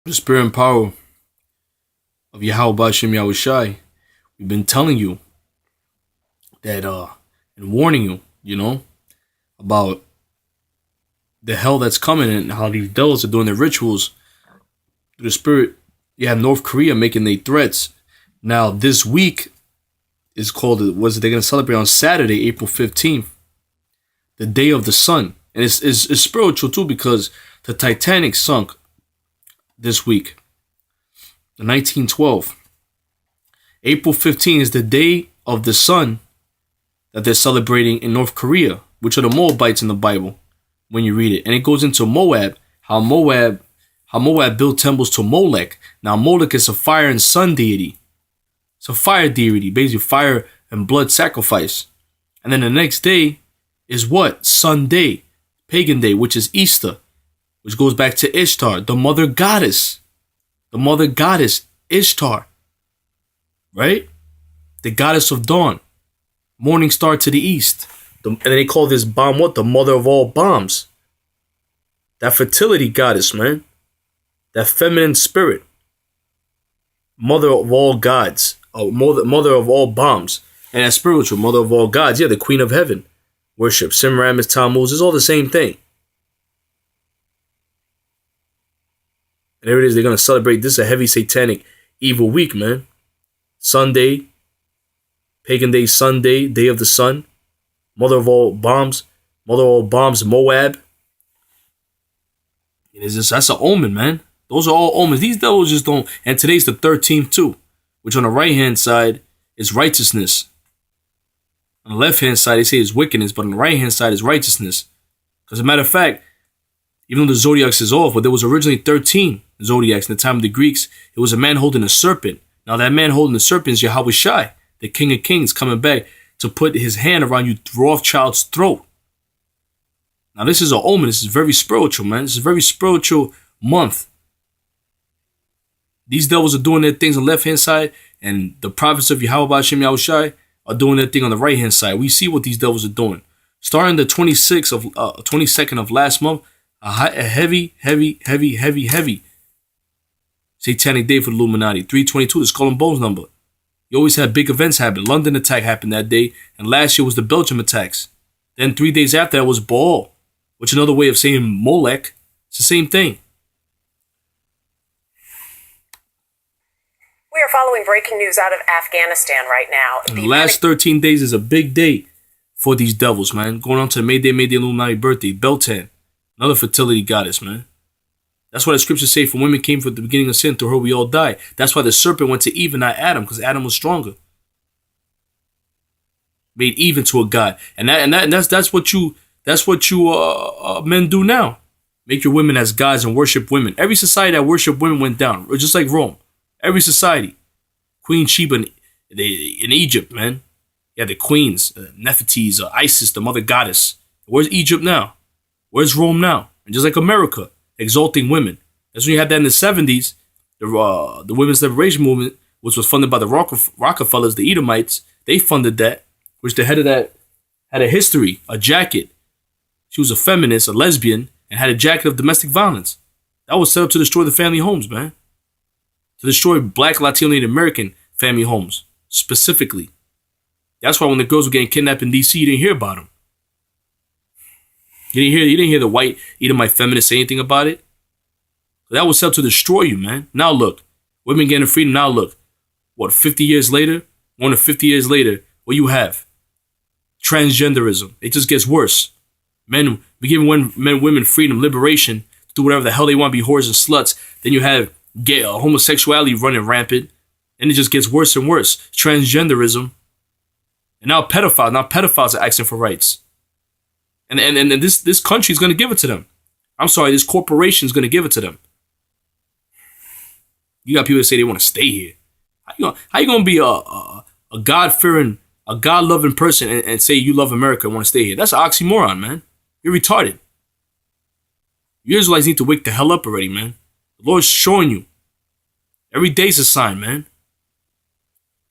The spirit and power of Yahweh Bashem Yahushai. We've been telling you that and warning you, about the hell that's coming and how these devils are doing their rituals through the spirit. You have North Korea making their threats. Now this week is called, they're gonna celebrate on Saturday, April 15th, the day of the sun. And it's spiritual too, because the Titanic sunk this week. In 1912. April 15th is the day of the sun that they're celebrating in North Korea, which are the Moabites in the Bible when you read it. And it goes into Moab, how Moab built temples to Molech. Now Molech is a fire and sun deity. It's a fire deity, basically fire and blood sacrifice. And then the next day is what? Sun day, pagan day, which is Easter, which goes back to Ishtar, the mother goddess. The mother goddess, Ishtar. Right? The goddess of dawn. Morning star to the east. And they call this bomb what? The mother of all bombs. That fertility goddess, man. That feminine spirit. Mother of all gods. Mother of all bombs. And that spiritual mother of all gods. Yeah, the queen of heaven. Worship. Semiramis, Tammuz. It's all the same thing. And there it is. They're going to celebrate. This is a heavy satanic evil week, man. Sunday. Pagan day, Sunday. Day of the sun. Mother of all bombs. Mother of all bombs, Moab. That's an omen, man. Those are all omens. These devils just don't. And today's the 13th too. Which on the right hand side is righteousness. On the left hand side they say is wickedness. But on the right hand side is righteousness. Because as a matter of fact, even though the zodiacs is off, but there was originally 13 zodiacs in the time of the Greeks. It was a man holding a serpent. Now that man holding the serpent is Yahweh Shai, the King of Kings, coming back to put his hand around you Rothschild's throat. Now this is an omen. This is very spiritual, man. This is a very spiritual month. These devils are doing their things on the left hand side, and the prophets of Yahweh Bashem Yahushai are doing their thing on the right hand side. We see what these devils are doing. Starting the 22nd of last month, a heavy satanic day for the Illuminati. 322, the Skull and Bones number. You always had big events happen. London attack happened that day, and last year was the Belgium attacks. Then 3 days after that was Baal, which is another way of saying Molech. It's the same thing. We are following breaking news out of Afghanistan right now. The last 13 days is a big day for these devils, man. Going on to the Mayday Illuminati birthday. Beltan, another fertility goddess, man. That's why the scriptures say, for women came from the beginning of sin, through her we all die. That's why the serpent went to Eve and not Adam, because Adam was stronger. Made Eve into a god. And that's what you men do now. Make your women as gods and worship women. Every society that worship women went down, just like Rome. Every society. Queen Sheba in Egypt, man. Yeah, the queens, Nefertiti, Isis, the mother goddess. Where's Egypt now? Where's Rome now? And just like America, exalting women. That's when you had that in the 70s, the women's liberation movement, which was funded by the Rockefellers, the Edomites. They funded that, which the head of that had a history, a jacket. She was a feminist, a lesbian, and had a jacket of domestic violence. That was set up to destroy the family homes, man. To destroy black, Latino, Native American family homes, specifically. That's why when the girls were getting kidnapped in D.C., you didn't hear about them. You didn't hear the white Edomite feminists say anything about it. That was set up to destroy you, man. Now look, women getting freedom. Now look, what, 50 years later? More than 50 years later, what you have? Transgenderism. It just gets worse. Men, we giving women freedom, liberation, to do whatever the hell they want, be whores and sluts. Then you have gay homosexuality running rampant. And it just gets worse and worse. Transgenderism. And now pedophiles are asking for rights. And this country is going to give it to them. I'm sorry, this corporation is going to give it to them. You got people that say they want to stay here. How you going to be a God-fearing, a God-loving person and say you love America and want to stay here? That's an oxymoron, man. You're retarded. You Israelites need to wake the hell up already, man. The Lord's showing you. Every day's a sign, man.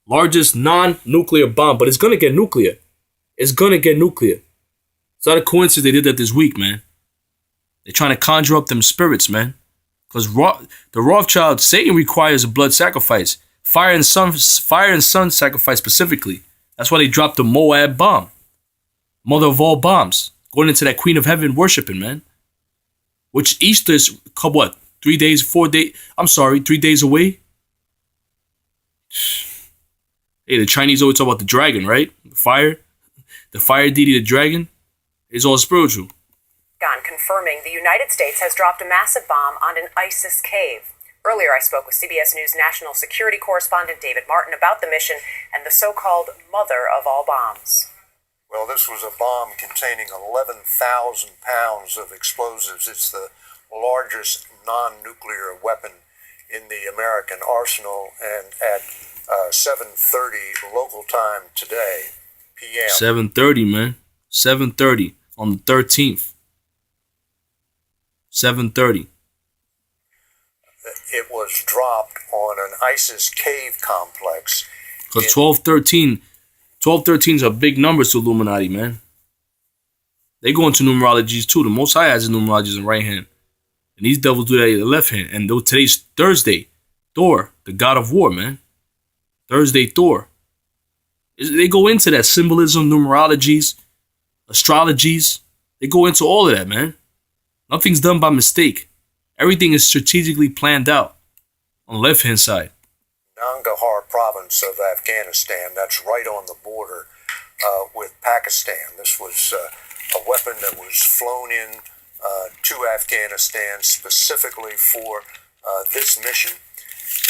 Largest non-nuclear bomb, but it's going to get nuclear. It's going to get nuclear. It's not a coincidence they did that this week, man. They're trying to conjure up them spirits, man. Because the Rothschild Satan requires a blood sacrifice, fire and sun sacrifice specifically. That's why they dropped the Moab bomb, mother of all bombs, going into that Queen of Heaven worshiping, man. Which Easter is what 3 days, 4 days. I'm sorry, 3 days away. Hey, the Chinese always talk about the dragon, right? The fire deity, the dragon. It's all spiritual. Confirming the United States has dropped a massive bomb on an ISIS cave. Earlier, I spoke with CBS News national security correspondent David Martin about the mission and the so-called mother of all bombs. Well, this was a bomb containing 11,000 pounds of explosives. It's the largest non-nuclear weapon in the American arsenal, and at 7:30 local time today, p.m. 7:30, man. 7:30 on the 13th. 7:30. It was dropped on an ISIS cave complex. Because 1213 is a big numbers to Illuminati, man. They go into numerologies too. The Most High has his numerologies in the right hand. And these devils do that in the left hand. And today's Thursday. Thor, the god of war, man. Thursday Thor. They go into that symbolism, numerologies, astrologies. They go into all of that, man. Nothing's done by mistake. Everything is strategically planned out on the left-hand side. Nangarhar province of Afghanistan, that's right on the border with Pakistan. This was a weapon that was flown in to Afghanistan specifically for this mission,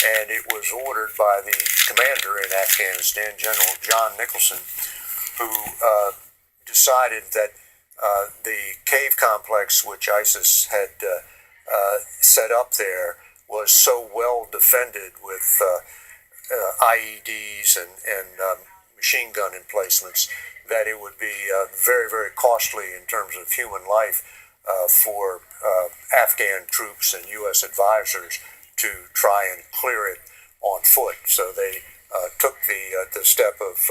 and it was ordered by the commander in Afghanistan, General John Nicholson, who decided that the cave complex which ISIS had set up there was so well defended with IEDs and machine gun emplacements that it would be very, very costly in terms of human life for Afghan troops and U.S. advisors to try and clear it on foot. So they took the step of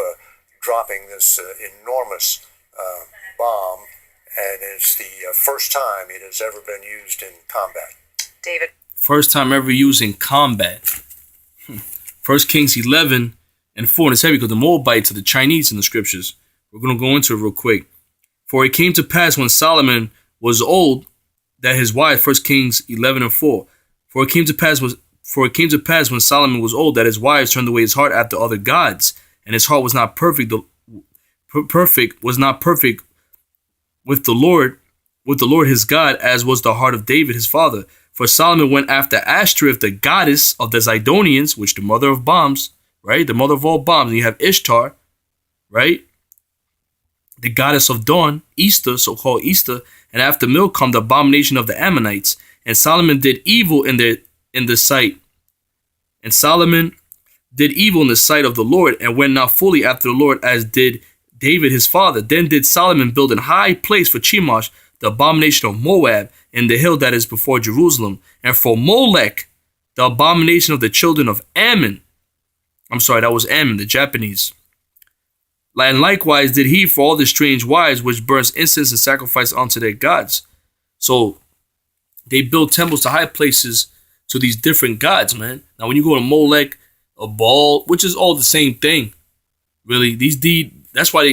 dropping this enormous bomb, and it's the first time it has ever been used in combat. David. First time ever used in combat. 1 Kings 11 and 4. And it's heavy because the Moabites are the Chinese in the scriptures. We're going to go into it real quick. For it came to pass when Solomon was old that his wife, 1 Kings 11 and 4. For it came to pass when Solomon was old that his wives turned away his heart after other gods, and his heart was not perfect with the Lord his God, as was the heart of David his father. For Solomon went after Ashtoreth, the goddess of the Zidonians, which the mother of bombs, right? The mother of all bombs. And you have Ishtar, right? The goddess of dawn, Easter, so-called Easter. And after Milcom, the abomination of the Ammonites. And Solomon did evil in the sight. And Solomon did evil in the sight of the Lord, and went not fully after the Lord, as did David his father. Then did Solomon build an high place for Chemosh, the abomination of Moab, in the hill that is before Jerusalem, and for Molech, the abomination of the children of Ammon. I'm sorry, that was Ammon, the Japanese. And likewise did he for all the strange wives which burns incense and sacrifice unto their gods. So they built temples to high places to these different gods, man. Now when you go to Molech, a Baal, which is all the same thing, really, that's why